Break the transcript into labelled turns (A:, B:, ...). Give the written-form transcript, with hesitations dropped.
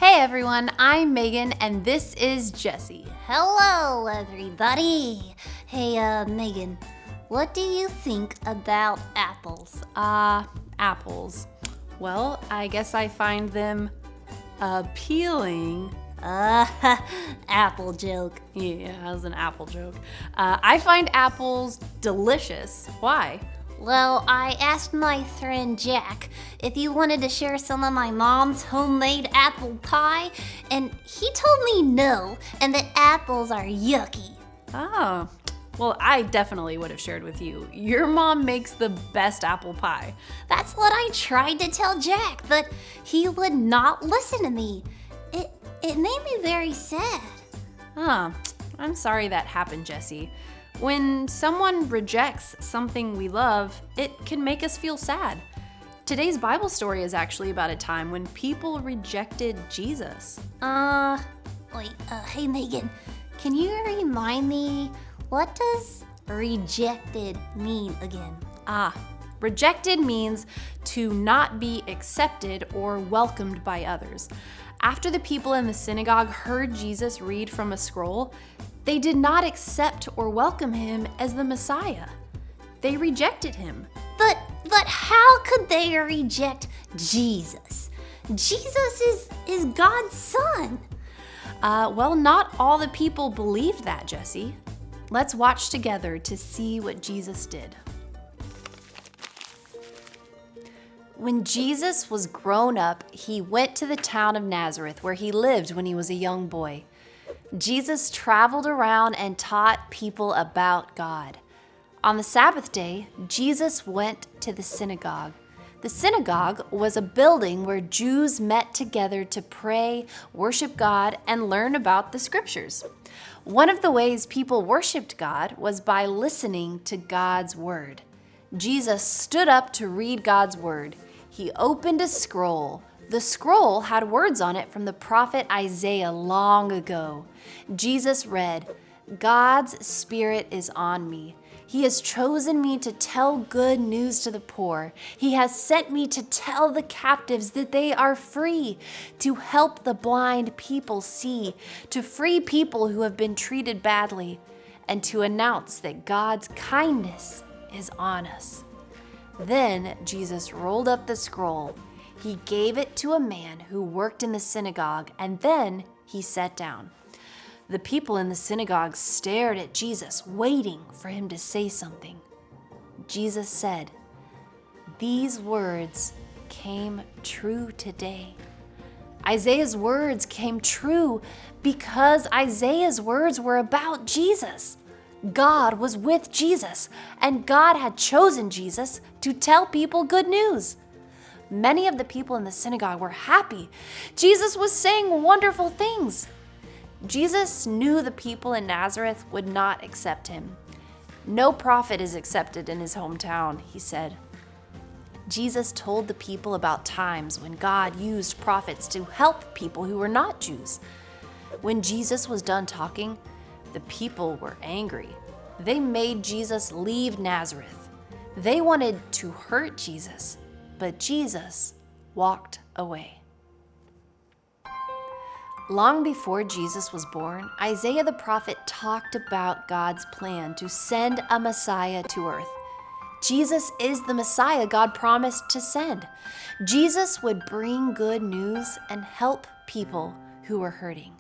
A: Hey everyone, I'm Megan and this is Jessie.
B: Hello, everybody. Hey, Megan, what do you think about apples?
A: Apples. Well, I guess I find them appealing.
B: Apple joke.
A: Yeah, that was an apple joke. I find apples delicious. Why?
B: Well, I asked my friend Jack if you wanted to share some of my mom's homemade apple pie, and he told me no, and that apples are yucky.
A: Oh, well, I definitely would have shared with you. Your mom makes the best apple pie.
B: That's what I tried to tell Jack, but he would not listen to me. It made me very sad.
A: I'm sorry that happened, Jessie. When someone rejects something we love, it can make us feel sad. Today's Bible story is actually about a time when people rejected Jesus.
B: Hey Megan, can you remind me, what does rejected mean again?
A: Rejected means to not be accepted or welcomed by others. After the people in the synagogue heard Jesus read from a scroll, they did not accept or welcome him as the Messiah. They rejected him.
B: But how could they reject Jesus? Jesus is God's son.
A: Well, not all the people believed that, Jessie. Let's watch together to see what Jesus did. When Jesus was grown up, he went to the town of Nazareth, where he lived when he was a young boy. Jesus traveled around and taught people about God. On the Sabbath day, Jesus went to the synagogue. The synagogue was a building where Jews met together to pray, worship God, and learn about the scriptures. One of the ways people worshiped God was by listening to God's word. Jesus stood up to read God's word. He opened a scroll. The scroll had words on it from the prophet Isaiah long ago. Jesus read, "God's Spirit is on me. He has chosen me to tell good news to the poor. He has sent me to tell the captives that they are free, to help the blind people see, to free people who have been treated badly, and to announce that God's kindness is on us." Then Jesus rolled up the scroll. He gave it to a man who worked in the synagogue, and then he sat down. The people in the synagogue stared at Jesus, waiting for him to say something. Jesus said, "These words came true today." Isaiah's words came true because Isaiah's words were about Jesus. God was with Jesus, and God had chosen Jesus to tell people good news. Many of the people in the synagogue were happy. Jesus was saying wonderful things. Jesus knew the people in Nazareth would not accept him. "No prophet is accepted in his hometown," he said. Jesus told the people about times when God used prophets to help people who were not Jews. When Jesus was done talking, the people were angry. They made Jesus leave Nazareth. They wanted to hurt Jesus, but Jesus walked away. Long before Jesus was born, Isaiah the prophet talked about God's plan to send a Messiah to earth. Jesus is the Messiah God promised to send. Jesus would bring good news and help people who were hurting.